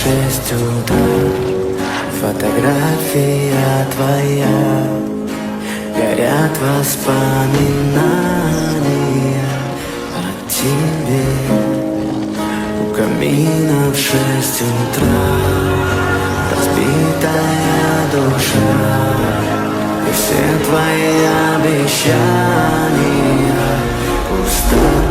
6 утра. Фотография твоя, горят воспоминания о тебе. У камина в 6 утра разбитая душа, и все твои обещания пустота.